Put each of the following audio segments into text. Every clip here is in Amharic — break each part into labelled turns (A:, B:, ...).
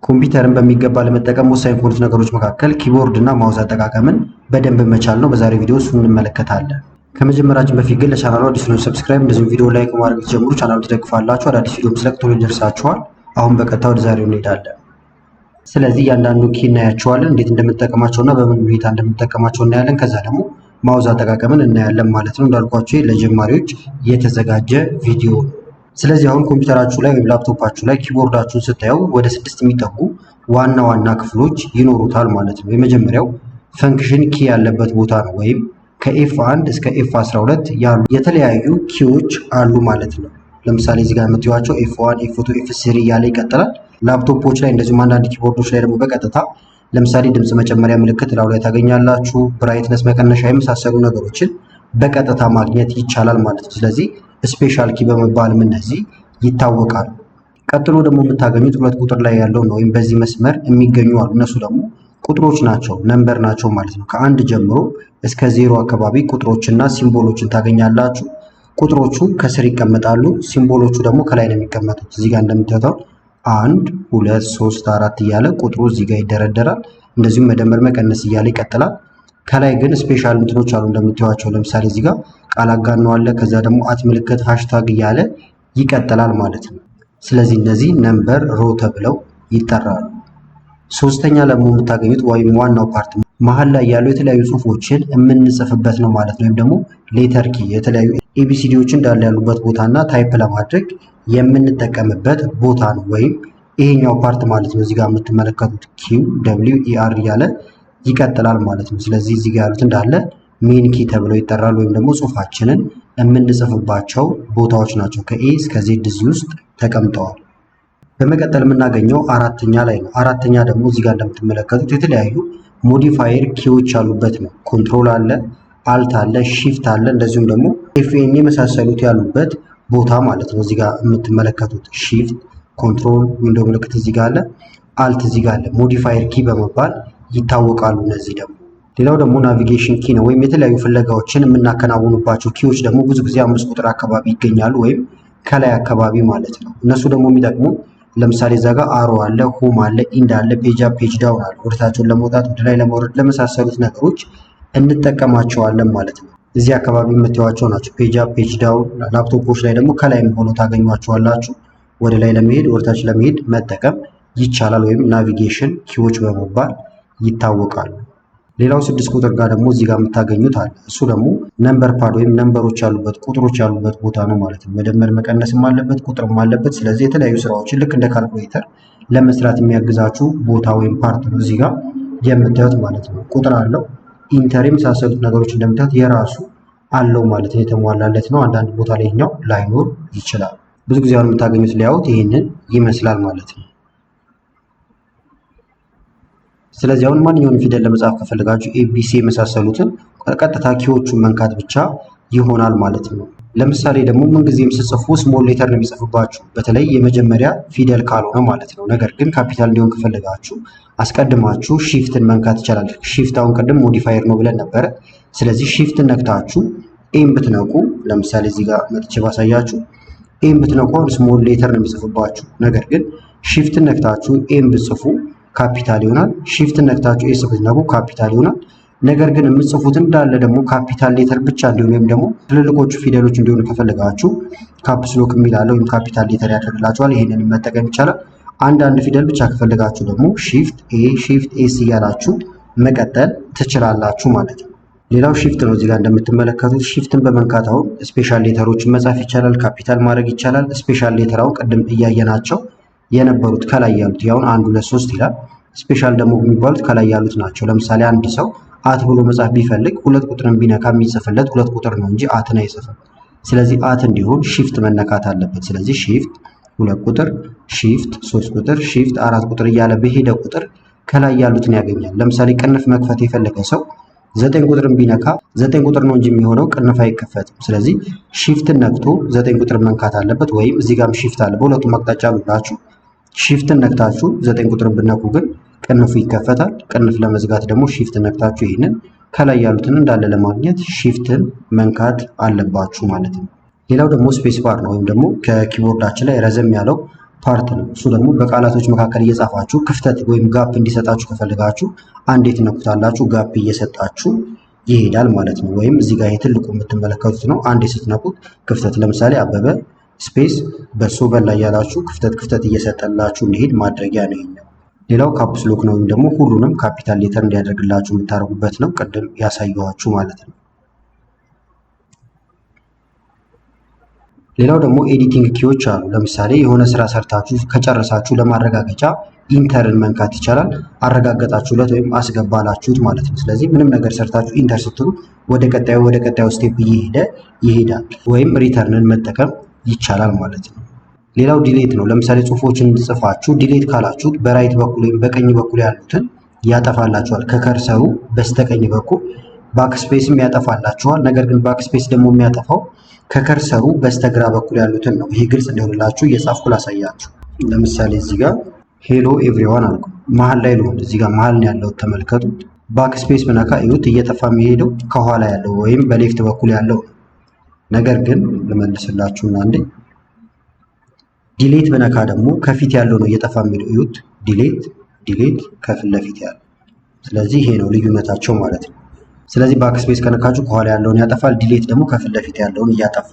A: ኮምፒውተርን በሚገባ ለመጠቀም ወሳኝ ከሆኑት ነገሮች መካከል ኪቦርድ እና ማውዝ አጠቃቀምን በደንብ መቻል ነው። በዛሬው ቪዲዮ እሱን እንመለከታለን። ከመጀመራችን በፊት ግን ለቻናሉ አዲስ ነው ሰብስክራይብ፣ እንደዚሁም ቪዲዮ ላይክ ማድረግ ጀምሩ። ቻናሉ ትደግፋላችሁ። አዳዲስ ቪዲዮ ስለቅ ቶሎ ይደርሳችኋል። አሁን በቀጥታ ወደ ዛሬው እንሄዳለን። ስለዚህ እያንዳንዱ ኪ እናያቸዋለን፣ እንዴት እንደምንጠቀማቸውና በምን ሁኔታ እንደምንጠቀማቸው እናያለን። ከዛ ደግሞ ማውዝ አጠቃቀምን እናያለን ማለት ነው። እንዳልኳችሁ ለጀማሪዎች የተዘጋጀ ቪዲዮ ነው። ስለዚህ አሁን ኮምፒውተራችሁ ላይ ወይም ላፕቶፓችሁ ላይ ኪቦርዳችሁን ስታዩ ወደ 6 የሚጠጉ ዋና ዋና ክፍሎች ይኖሩታል ማለት ነው። የመጀመሪያው ፈንክሽን ኪ ያለበት ቦታ ነው፣ ወይም ከኤፍ1 እስከ ኤፍ12 ያሉ የተለያዩ ኪዎች አሉ ማለት ነው። ለምሳሌ እዚህ ጋር የምታዩዋቸው ኤፍ1፣ ኤፍ2፣ ኤፍ3 እያለ ይቀጥላል። ላፕቶፖች ላይ እንደዚሁም አንዳንድ ኪቦርዶች ላይ ደግሞ በቀጥታ ለምሳሌ ድምፅ መጨመሪያ ምልክት ላዩ ላይ ታገኛላችሁ። ብራይትነስ መቀነሻ የመሳሰሉ ነገሮችን በቀጥታ ማግኘት ይቻላል ማለት ነው። ስለዚህ ስፔሻል ኪ በመባልም እነዚህ ይታወቃሉ። ቀጥሎ ደግሞ የምታገኙት 2 ቁጥር ላይ ያለው ነው፣ ወይም በዚህ መስመር የሚገኙ አሉ። እነሱ ደግሞ ቁጥሮች ናቸው፣ ነምበር ናቸው ማለት ነው። ከ1 ጀምሮ እስከ 0 አካባቢ ቁጥሮችና ሲምቦሎችን ታገኛላችሁ። ቁጥሮቹ ከስር ይቀመጣሉ፣ ሲምቦሎቹ ደግሞ ከላይ ነው የሚቀመጡት። እዚህ ጋር እንደምታዩት 1 2 3 4 እያለ ቁጥሩ እዚህ ጋር ይደረደራል። እንደዚሁም መደመር መቀነስ እያለ ይቀጥላል። ከላይ ግን ስፔሻል እንትኖች አሉ እንደምታዩዋቸው። ለምሳሌ እዚህ ጋር ቃል አጋኖ አለ፣ ከዛ ደግሞ አት ምልክት ሃሽታግ እያለ ይቀጥላል ማለት ነው። ስለዚህ እነዚህ ነምበር ሮ ተብለው ይጠራሉ። ሶስተኛ ደግሞ የምታገኙት ወይም ዋናው ፓርት መሀል ላይ ያሉ የተለያዩ ጽሁፎችን የምንጽፍበት ነው ማለት ነው። ወይም ደግሞ ሌተር ኪ የተለያዩ ኤቢሲዲዎች እንዳለ ያሉበት ቦታና ታይፕ ለማድረግ የምንጠቀምበት ቦታ ነው፣ ወይም ይሄኛው ፓርት ማለት ነው። እዚህ ጋር የምትመለከቱት ኪው ደብሊው ኢአር እያለ ይቀጥላል ማለት ነው። ስለዚህ እዚህ ጋር ያሉት እንዳለ ሜን ኪ ተብለው ይጠራሉ፣ ወይም ደግሞ ጽሁፋችንን የምንጽፍባቸው ቦታዎች ናቸው። ከኤ እስከ ዜድ እዚህ ውስጥ ተቀምጠዋል። በመቀጠል የምናገኘው አራተኛ ላይ ነው። አራተኛ ደግሞ እዚህ ጋር እንደምትመለከቱት የተለያዩ ሞዲፋየር ኪዎች ያሉበት ነው። ኮንትሮል አለ፣ አልት አለ፣ ሺፍት አለ፣ እንደዚሁም ደግሞ ኤፍኤን የመሳሰሉት ያሉበት ቦታ ማለት ነው። እዚህ ጋር የምትመለከቱት ሺፍት፣ ኮንትሮል፣ ዊንዶው ምልክት እዚህ ጋር አለ፣ አልት እዚህ ጋር አለ። ሞዲፋየር ኪ በመባል ይታወቃሉ። እነዚህ ደግሞ ሌላው ደግሞ ናቪጌሽን ኪ ነው፣ ወይም የተለያዩ ፍለጋዎችን የምናከናውኑባቸው ኪዎች ደግሞ ብዙ ጊዜ 5 ቁጥር አካባቢ ይገኛሉ፣ ወይም ከላይ አካባቢ ማለት ነው። እነሱ ደግሞ የሚጠቅሙ ለምሳሌ እዛ ጋር አሮ አለ፣ ሆም አለ፣ ኢንድ አለ፣ ፔጅ አፕ ፔጅ ዳውን አለ። ወደታቸውን ለመውጣት ወደ ላይ ለመውረድ ለመሳሰሉት ነገሮች እንጠቀማቸዋለን ማለት ነው። እዚህ አካባቢ የምታዩዋቸው ናቸው ፔጅ አፕ ፔጅ ዳውን። ላፕቶፖች ላይ ደግሞ ከላይም ሆኖ ታገኟቸዋላችሁ። ወደ ላይ ለመሄድ ወደታች ለመሄድ መጠቀም ይቻላል፣ ወይም ናቪጌሽን ኪዎች በመባል ይታወቃሉ። ሌላው 6 ቁጥር ጋር ደግሞ እዚህ ጋር የምታገኙት አለ። እሱ ደግሞ ነምበር ፓድ ወይም ነምበሮች ያሉበት ቁጥሮች ያሉበት ቦታ ነው ማለት ነው። መደመር መቀነስም አለበት፣ ቁጥርም አለበት። ስለዚህ የተለያዩ ስራዎችን ልክ እንደ ካልኩሌተር ለመስራት የሚያግዛችሁ ቦታ ወይም ፓርት ነው እዚህ ጋር የምታዩት ማለት ነው። ቁጥር አለው፣ ኢንተር የመሳሰሉት ነገሮች እንደምታዩት የራሱ አለው ማለት ነው። የተሟላለት ነው። አንዳንድ ቦታ ላይ ይሄኛው ላይኖር ይችላል። ብዙ ጊዜ አሁን የምታገኙት ሌአውት ይሄንን ይመስላል ማለት ነው። ስለዚህ አሁን ማንኛውንም ፊደል ለመጻፍ ከፈለጋችሁ ኤቢሲ የመሳሰሉትን ቀጥታ ኪዎቹን መንካት ብቻ ይሆናል ማለት ነው። ለምሳሌ ደግሞ ምንጊዜም ስጽፉ ስሞል ሌተር ነው የሚጽፍባችሁ፣ በተለይ የመጀመሪያ ፊደል ካልሆነ ማለት ነው። ነገር ግን ካፒታል እንዲሆን ከፈለጋችሁ አስቀድማችሁ ሺፍትን መንካት ይቻላል። ሺፍት አሁን ቅድም ሞዲፋየር ነው ብለን ነበረ። ስለዚህ ሺፍትን ነክታችሁ ኤም ብትነቁ፣ ለምሳሌ እዚህ ጋር መጥቼ ባሳያችሁ ኤም ብትነቁ አሁን ስሞል ሌተር ነው የሚጽፍባችሁ። ነገር ግን ሺፍትን ነክታችሁ ኤም ብትጽፉ ካፒታል ይሆናል። ሺፍት ነክታችሁ ኤስ ብትነኩ ካፒታል ይሆናል። ነገር ግን የምትጽፉት እንዳለ ደግሞ ካፒታል ሌተር ብቻ እንዲሆን ወይም ደግሞ ትልልቆቹ ፊደሎች እንዲሆኑ ከፈለጋችሁ ካፕስ ሎክ የሚል አለ፣ ወይም ካፒታል ሌተር ያደርግላችኋል። ይሄንን መጠቀም ይቻላል። አንዳንድ ፊደል ብቻ ከፈለጋችሁ ደግሞ ሺፍት ኤ ሺፍት ኤስ እያላችሁ መቀጠል ትችላላችሁ ማለት ነው። ሌላው ሺፍት ነው። እዚህ ጋር እንደምትመለከቱት ሺፍትን በመንካት አሁን ስፔሻል ሌተሮችን መጻፍ ይቻላል፣ ካፒታል ማድረግ ይቻላል። ስፔሻል ሌተር አሁን ቅድም እያየናቸው የነበሩት ከላይ ያሉት ያውን 1 2 3 ይላል። ስፔሻል ደግሞ የሚባሉት ከላይ ያሉት ናቸው። ለምሳሌ አንድ ሰው አት ብሎ መጻፍ ቢፈልግ 2 ቁጥርን ቢነካ የሚጽፍለት 2 ቁጥር ነው እንጂ አትን አይጽፍም። ስለዚህ አት እንዲሆን ሺፍት መነካት አለበት። ስለዚህ ሺፍት 2 ቁጥር፣ ሺፍት 3 ቁጥር፣ ሺፍት 4 ቁጥር እያለ በሄደ ቁጥር ከላይ ያሉትን ያገኛል። ለምሳሌ ቅንፍ መክፈት የፈለገ ሰው 9 ቁጥርን ቢነካ 9 ቁጥር ነው እንጂ የሚሆነው ቅንፍ አይከፈትም። ስለዚህ ሺፍትን ነክቶ 9 ቁጥር መንካት አለበት። ወይም እዚህ ጋርም ሺፍት አለ፣ በሁለቱም አቅጣጫ አሉላችሁ። ሺፍትን ነክታችሁ 9 ቁጥርን ብነኩ ግን ቅንፉ ይከፈታል። ቅንፍ ለመዝጋት ደግሞ ሺፍትን ነክታችሁ ይህንን ከላይ ያሉትን እንዳለ ለማግኘት ሺፍትን መንካት አለባችሁ ማለት ነው። ሌላው ደግሞ ስፔስ ባር ነው፣ ወይም ደግሞ ከኪቦርዳችን ላይ ረዘም ያለው ፓርት ነው። እሱ ደግሞ በቃላቶች መካከል እየጻፋችሁ ክፍተት ወይም ጋፕ እንዲሰጣችሁ ከፈልጋችሁ አንዴ ትነኩታላችሁ፣ ጋፕ እየሰጣችሁ ይሄዳል ማለት ነው። ወይም እዚህ ጋር የትልቁ የምትመለከቱት ነው። አንዴ ስትነኩት ክፍተት፣ ለምሳሌ አበበ ስፔስ በሶ በላ ያላችሁ ክፍተት እየሰጠላችሁ እንዲሄድ ማድረጊያ ነው ይሄኛው። ሌላው ካፕስ ሎክ ነው፣ ወይም ደግሞ ሁሉንም ካፒታል ሌተር እንዲያደርግላችሁ የምታደርጉበት ነው። ቅድም ያሳየኋችሁ ማለት ነው። ሌላው ደግሞ ኤዲቲንግ ኪዎች አሉ። ለምሳሌ የሆነ ስራ ሰርታችሁ ከጨረሳችሁ ለማረጋገጫ ኢንተርን መንካት ይቻላል። አረጋገጣችሁለት ወይም አስገባላችሁት ማለት ነው። ስለዚህ ምንም ነገር ሰርታችሁ ኢንተር ስትሉ ወደ ቀጣዩ ስቴፕ ይሄዳል። ወይም ሪተርንን መጠቀም ይቻላል ማለት ነው። ሌላው ዲሌት ነው። ለምሳሌ ጽሁፎችን ጽፋችሁ ዲሌት ካላችሁት በራይት በኩል ወይም በቀኝ በኩል ያሉትን ያጠፋላችኋል። ከከርሰሩ በስተቀኝ በኩል ባክስፔስም ያጠፋላችኋል። ነገር ግን ባክስፔስ ደግሞ የሚያጠፋው ከከርሰሩ በስተግራ በኩል ያሉትን ነው። ይሄ ግልጽ እንዲሆንላችሁ እየጻፍኩ ላሳያችሁ። ለምሳሌ እዚህ ጋር ሄሎ ኤቭሪዋን አልኩ። መሀል ላይ ልሆን፣ እዚህ ጋር መሀል ነው ያለው፣ ተመልከቱት። ባክስፔስ ብነካ እዩት፣ እየጠፋ የሚሄደው ከኋላ ያለው ወይም በሌፍት በኩል ያለው። ነገር ግን ልመልስላችሁና አንዴ ዲሌት ብነካ ደግሞ ከፊት ያለው ነው እየጠፋ የሚሄደው። እዩት፣ ዲሌት ከፊት ለፊት ያለው። ስለዚህ ይሄ ነው ልዩነታቸው ማለት ነው። ስለዚህ ባክስፔስ ከነካችሁ ከኋላ ያለውን ያጠፋል። ዲሌት ደግሞ ከፊት ለፊት ያለውን እያጠፋ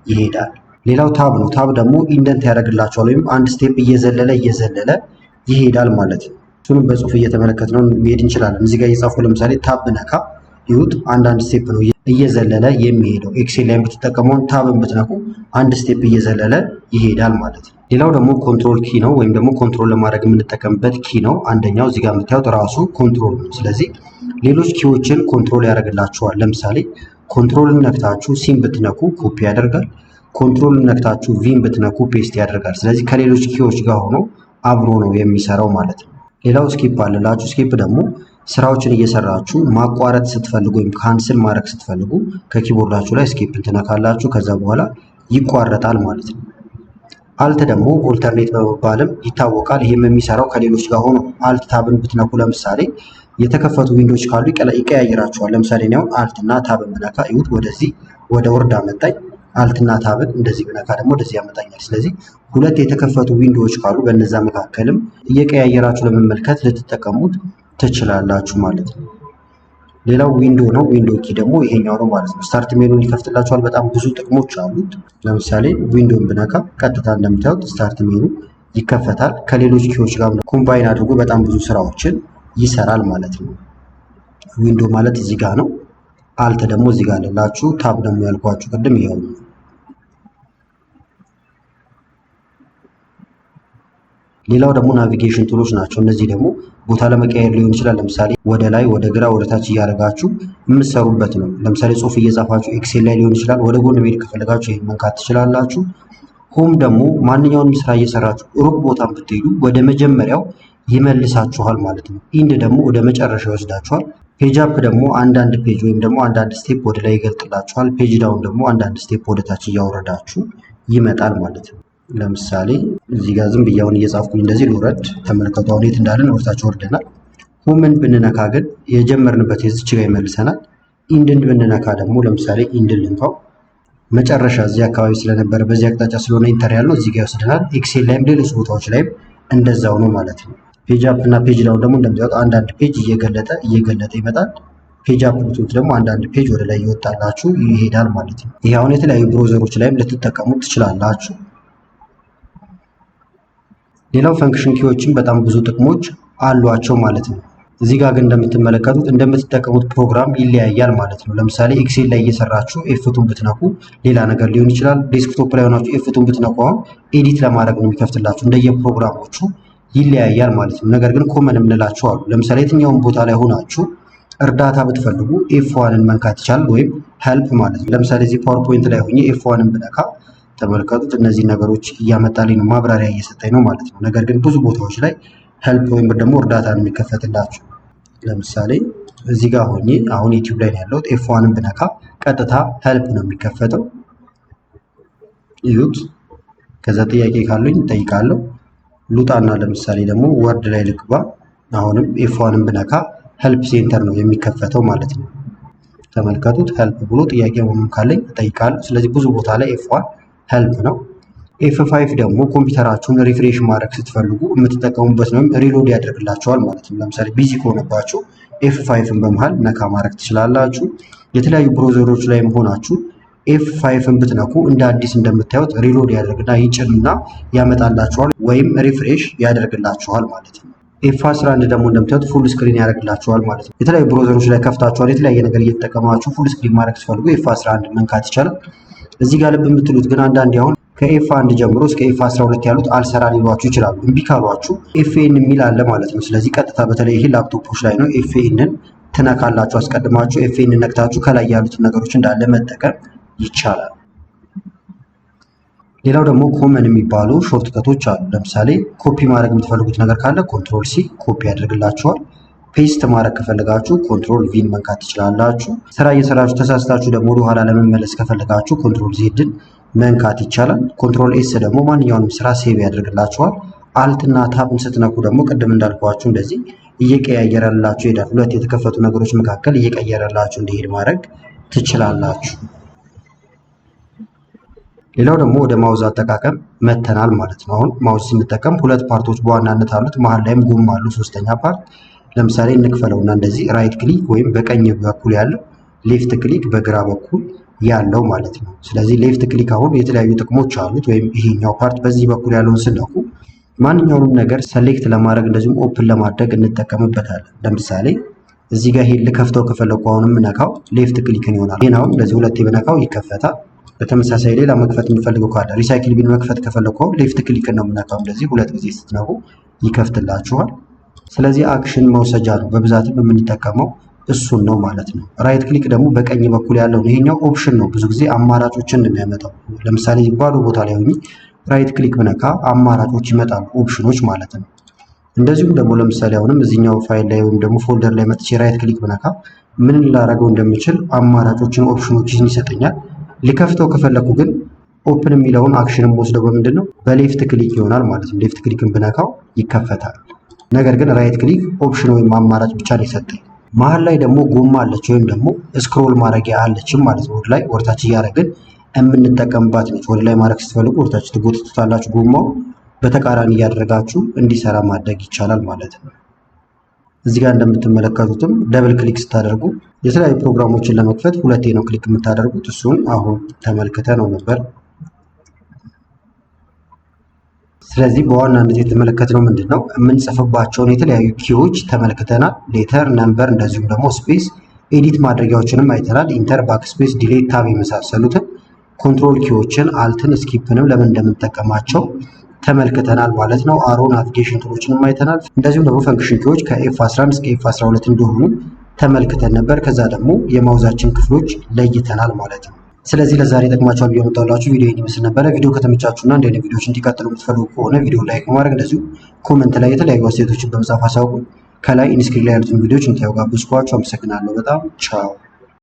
A: ይሄዳል። ሌላው ታብ ነው። ታብ ደግሞ ኢንደንት ያደርግላችኋል ወይም አንድ ስቴፕ እየዘለለ ይሄዳል ማለት ነው። እሱንም በጽሁፍ እየተመለከትነው መሄድ እንችላለን። እዚህ ጋር እየጻፉ ለምሳሌ ታብ ብነካ ይሁት አንዳንድ ስቴፕ ነው እየዘለለ የሚሄደው። ኤክሴል ላይ ብትጠቀመውን ታብን ብትነኩ አንድ ስቴፕ እየዘለለ ይሄዳል ማለት ነው። ሌላው ደግሞ ኮንትሮል ኪ ነው፣ ወይም ደግሞ ኮንትሮል ለማድረግ የምንጠቀምበት ኪ ነው። አንደኛው እዚህ ጋር የምታዩት ራሱ ኮንትሮል ነው። ስለዚህ ሌሎች ኪዎችን ኮንትሮል ያደርግላችኋል። ለምሳሌ ኮንትሮልን ነክታችሁ ሲን ብትነኩ ኮፒ ያደርጋል። ኮንትሮልን ነክታችሁ ቪን ብትነኩ ፔስት ያደርጋል። ስለዚህ ከሌሎች ኪዎች ጋር ሆኖ አብሮ ነው የሚሰራው ማለት ነው። ሌላው ስኪፕ አለላችሁ። ስኪፕ ደግሞ ስራዎችን እየሰራችሁ ማቋረጥ ስትፈልጉ ወይም ካንስል ማድረግ ስትፈልጉ ከኪቦርዳችሁ ላይ ስኪፕን ትነካላችሁ። ከዛ በኋላ ይቋረጣል ማለት ነው። አልት ደግሞ ኦልተርኔት በመባልም ይታወቃል። ይህም የሚሰራው ከሌሎች ጋር ሆኖ አልት ታብን ብትነኩ ለምሳሌ የተከፈቱ ዊንዶዎች ካሉ ይቀያይራቸዋል። ለምሳሌ እኔ አሁን አልት እና ታብን ብነካ እዩት፣ ወደዚህ ወደ ወርድ አመጣኝ። አልት እና ታብን እንደዚህ ብነካ ደግሞ ወደዚህ ያመጣኛል። ስለዚህ ሁለት የተከፈቱ ዊንዶዎች ካሉ በእነዛ መካከልም እየቀያየራችሁ ለመመልከት ልትጠቀሙት ትችላላችሁ ማለት ነው። ሌላው ዊንዶ ነው። ዊንዶ ኪ ደግሞ ይሄኛው ነው ማለት ነው። ስታርት ሜኑን ይከፍትላችኋል። በጣም ብዙ ጥቅሞች አሉት። ለምሳሌ ዊንዶን ብነካ ቀጥታ እንደምታዩት ስታርት ሜኑ ይከፈታል። ከሌሎች ኪዎች ጋር ኮምባይን አድርጎ በጣም ብዙ ስራዎችን ይሰራል ማለት ነው። ዊንዶ ማለት እዚህ ጋር ነው። አልት ደግሞ እዚህ ጋር አለላችሁ። ታብ ደግሞ ያልኳችሁ ቅድም ይሄው ነው። ሌላው ደግሞ ናቪጌሽን ቱሎች ናቸው። እነዚህ ደግሞ ቦታ ለመቀየር ሊሆን ይችላል። ለምሳሌ ወደ ላይ፣ ወደ ግራ፣ ወደ ታች እያደረጋችሁ የምትሰሩበት ነው። ለምሳሌ ጽሁፍ እየጻፋችሁ ኤክሴል ላይ ሊሆን ይችላል። ወደ ጎን መሄድ ከፈለጋችሁ ይሄን መንካት ትችላላችሁ። ሆም ደግሞ ማንኛውንም ስራ እየሰራችሁ ሩቅ ቦታን ብትሄዱ ወደ መጀመሪያው ይመልሳችኋል ማለት ነው። ኢንድ ደግሞ ወደ መጨረሻ ይወስዳችኋል። ፔጅ አፕ ደግሞ አንዳንድ ፔጅ ወይም ደግሞ አንዳንድ ስቴፕ ወደ ላይ ይገልጥላችኋል። ፔጅ ዳውን ደግሞ አንዳንድ ስቴፕ ወደ ታች እያወረዳችሁ ይመጣል ማለት ነው። ለምሳሌ እዚህ ጋር ዝም ብዬ አሁን እየጻፍኩኝ እንደዚህ ልውረድ። ተመልከቱ አሁን የት እንዳለን ወርታችሁ ወርደናል። ሆምን ብንነካ ግን የጀመርንበት የዚች ጋር ይመልሰናል። ኢንድን ብንነካ ደግሞ ለምሳሌ ኢንድን ልንካው መጨረሻ እዚህ አካባቢ ስለነበረ በዚህ አቅጣጫ ስለሆነ ኢንተር ያልነው እዚህ ጋር ይወስደናል። ኤክሴል ላይም ሌሎች ቦታዎች ላይም እንደዛው ነው ማለት ነው። ፔጅ አፕ እና ፔጅ ዳውን ደግሞ እንደምታዩት አንዳንድ ፔጅ እየገለጠ ይመጣል። ፔጅ አፕ ብትሉት ደግሞ አንዳንድ ፔጅ ወደ ላይ ይወጣላችሁ ይሄዳል ማለት ነው። ይሄ አሁን የተለያዩ ብሮዘሮች ላይም ልትጠቀሙት ትችላላችሁ። ሌላው ፈንክሽን ኪዎችን በጣም ብዙ ጥቅሞች አሏቸው ማለት ነው። እዚህ ጋር ግን እንደምትመለከቱት እንደምትጠቀሙት ፕሮግራም ይለያያል ማለት ነው። ለምሳሌ ኤክሴል ላይ እየሰራችሁ ኤፍቱን ብትነኩ ሌላ ነገር ሊሆን ይችላል። ዴስክቶፕ ላይ ሆናችሁ ኤፍቱን ብትነኩ አሁን ኤዲት ለማድረግ ነው የሚከፍትላችሁ። እንደየፕሮግራሞቹ ይለያያል ማለት ነው። ነገር ግን ኮመን የምንላቸው አሉ። ለምሳሌ የትኛውን ቦታ ላይ ሆናችሁ እርዳታ ብትፈልጉ ኤፍ1ን መንካት ይቻላል፣ ወይም ሄልፕ ማለት ነው። ለምሳሌ እዚህ ፓወርፖይንት ላይ ሆኜ ኤፍ1ን ብነካ ተመልከቱት፣ እነዚህ ነገሮች እያመጣልኝ ነው፣ ማብራሪያ እየሰጠኝ ነው ማለት ነው። ነገር ግን ብዙ ቦታዎች ላይ ሄልፕ ወይም ደግሞ እርዳታ ነው የሚከፈትላችሁ። ለምሳሌ እዚህ ጋር ሆኜ አሁን ዩቲዩብ ላይ ነው ያለሁት። ኤፍ1ን ብነካ ቀጥታ ሄልፕ ነው የሚከፈተው። እዩት። ከዛ ጥያቄ ካሉኝ እጠይቃለሁ። ሉጣና ለምሳሌ ደግሞ ወርድ ላይ ልግባ። አሁንም ኤፍ1ን ብነካ ሄልፕ ሴንተር ነው የሚከፈተው ማለት ነው። ተመልከቱት፣ ሄልፕ ብሎ ጥያቄ ምንም ካለኝ እጠይቃለሁ። ስለዚህ ብዙ ቦታ ላይ ኤፍ1 ሄልፕ ነው። F5 ደግሞ ኮምፒውተራችሁን ሪፍሬሽ ማድረግ ስትፈልጉ የምትጠቀሙበት ነው፣ ሪሎድ ያደርግላችኋል ማለት ነው። ለምሳሌ ቢዚ ከሆነባችሁ F5ን በመሃል ነካ ማድረግ ትችላላችሁ። የተለያዩ ብሮዘሮች ላይም ሆናችሁ F5ን ብትነኩ እንደ አዲስ እንደምታዩት ሪሎድ ያደርግና ይጭንና ያመጣላችኋል ወይም ሪፍሬሽ ያደርግላችኋል ማለት ነው። F11 ደግሞ እንደምታዩት ፉል ስክሪን ያደርግላችኋል ማለት ነው። የተለያዩ ብሮዘሮች ላይ ከፍታችኋል የተለያየ ነገር እየተጠቀማችሁ ፉል ስክሪን ማድረግ ስትፈልጉ F11 መንካት ይቻላል። እዚህ ጋር ልብ የምትሉት ግን አንዳንዴ አሁን ከኤፍ1 ጀምሮ እስከ ኤፍ12 ያሉት አልሰራ ሊሏችሁ ይችላሉ። እምቢ ካሏችሁ ኤፍኤን የሚል አለ ማለት ነው። ስለዚህ ቀጥታ በተለይ ይሄ ላፕቶፖች ላይ ነው። ኤፍኤንን ትነካላችሁ። አስቀድማችሁ ኤፍኤንን ነክታችሁ ከላይ ያሉትን ነገሮች እንዳለ መጠቀም ይቻላል። ሌላው ደግሞ ኮመን የሚባሉ ሾርት ከቶች አሉ። ለምሳሌ ኮፒ ማድረግ የምትፈልጉት ነገር ካለ ኮንትሮል ሲ ኮፒ ያደርግላችኋል። ፔስት ማድረግ ከፈለጋችሁ ኮንትሮል ቪን መንካት ትችላላችሁ። ስራ እየሰራችሁ ተሳስታችሁ ደግሞ ወደ ኋላ ለመመለስ ከፈለጋችሁ ኮንትሮል ዜድን መንካት ይቻላል። ኮንትሮል ኤስ ደግሞ ማንኛውንም ስራ ሴቭ ያደርግላችኋል። አልት እና ታብን ስትነኩ ደግሞ ቅድም እንዳልኳችሁ እንደዚህ እየቀያየረላችሁ ይሄዳል። ሁለት የተከፈቱ ነገሮች መካከል እየቀየረላችሁ እንዲሄድ ማድረግ ትችላላችሁ። ሌላው ደግሞ ወደ ማውዝ አጠቃቀም መተናል ማለት ነው። አሁን ማውዝ ስንጠቀም ሁለት ፓርቶች በዋናነት አሉት። መሀል ላይም ጎማ አሉ፣ ሶስተኛ ፓርት። ለምሳሌ እንክፈለውና እንደዚህ ራይት ክሊክ ወይም በቀኝ በኩል ያለው፣ ሌፍት ክሊክ በግራ በኩል ያለው ማለት ነው። ስለዚህ ሌፍት ክሊክ አሁን የተለያዩ ጥቅሞች አሉት። ወይም ይሄኛው ፓርት በዚህ በኩል ያለውን ስነኩ ማንኛውንም ነገር ሰሌክት ለማድረግ እንደዚሁም ኦፕን ለማድረግ እንጠቀምበታለን። ለምሳሌ እዚህ ጋር ይሄን ልከፍተው ከፈለኩ አሁን የምነካው ሌፍት ክሊክን ይሆናል። ይሄን አሁን እንደዚህ ሁለቴ በነካው ይከፈታል። በተመሳሳይ ሌላ መክፈት የምፈልገው ካለ ሪሳይክል ቢን መክፈት ከፈለኩ አሁን ሌፍት ክሊክ ነው የምነካው። እንደዚህ ሁለት ጊዜ ስትነኩ ይከፍትላችኋል። ስለዚህ አክሽን መውሰጃ ነው በብዛትም የምንጠቀመው እሱን ነው ማለት ነው። ራይት ክሊክ ደግሞ በቀኝ በኩል ያለው ነው። ይሄኛው ኦፕሽን ነው፣ ብዙ ጊዜ አማራጮችን ነው የሚያመጣው። ለምሳሌ ባዶ ቦታ ላይ ሆኜ ራይት ክሊክ ብነካ አማራጮች ይመጣሉ፣ ኦፕሽኖች ማለት ነው። እንደዚሁም ደግሞ ለምሳሌ አሁንም እዚህኛው ፋይል ላይ ወይም ደግሞ ፎልደር ላይ መጥቼ ራይት ክሊክ ብነካ ምን ላደርገው እንደምችል አማራጮችን ኦፕሽኖችን ይሰጠኛል። ሊከፍተው ከፈለኩ ግን ኦፕን የሚለውን አክሽንም ወስደው በምንድን ነው በሌፍት ክሊክ ይሆናል ማለት ነው። ሌፍት ክሊክን ብነካው ይከፈታል። ነገር ግን ራይት ክሊክ ኦፕሽን ወይም አማራጭ ብቻ ነው የሰጠኝ። መሀል ላይ ደግሞ ጎማ አለች ወይም ደግሞ ስክሮል ማድረጊያ አለችም ማለት ነው። ወደ ላይ ወደታች እያደረግን የምንጠቀምባት ነች። ወደ ላይ ማድረግ ስትፈልጉ ወደታች ትጎትቱታላችሁ። ጎማው በተቃራኒ እያደረጋችሁ እንዲሰራ ማድረግ ይቻላል ማለት ነው። እዚህ ጋር እንደምትመለከቱትም ደብል ክሊክ ስታደርጉ የተለያዩ ፕሮግራሞችን ለመክፈት ሁለቴ ነው ክሊክ የምታደርጉት። እሱን አሁን ተመልክተ ነው ነበር። ስለዚህ በዋናነት የተመለከትነው ምንድነው የምንጽፍባቸውን የተለያዩ ኪዎች ተመልክተናል። ሌተር፣ ነምበር እንደዚሁም ደግሞ ስፔስ፣ ኤዲት ማድረጊያዎችንም አይተናል። ኢንተር፣ ባክስፔስ፣ ዲሌት፣ ታብ የመሳሰሉትን ኮንትሮል ኪዎችን አልትን፣ ስኪፕንም ለምን እንደምንጠቀማቸው ተመልክተናል ማለት ነው። አሮ ናቪጌሽን ቱሎችንም አይተናል። እንደዚሁም ደግሞ ፈንክሽን ኪዎች ከኤፍ11 እስከ ኤፍ12 እንደሆኑ ተመልክተን ነበር። ከዛ ደግሞ የማውዛችን ክፍሎች ለይተናል ማለት ነው። ስለዚህ ለዛሬ ጠቅማችኋል ብዬ አመጣሁላችሁ ቪዲዮ ይመስል ነበረ። ቪዲዮ ከተመቻችሁና እንደ አይነት ቪዲዮዎች እንዲቀጥሉ የምትፈልጉ ከሆነ ቪዲዮ ላይክ ማድረግ እንደዚሁ ኮመንት ላይ የተለያዩ አስተያየቶችን በመጻፍ አሳውቁ። ከላይ ኢንስክሪን ላይ ያሉትን ቪዲዮዎች እንታዩ ጋብዝኳችሁ። አመሰግናለሁ በጣም ቻው።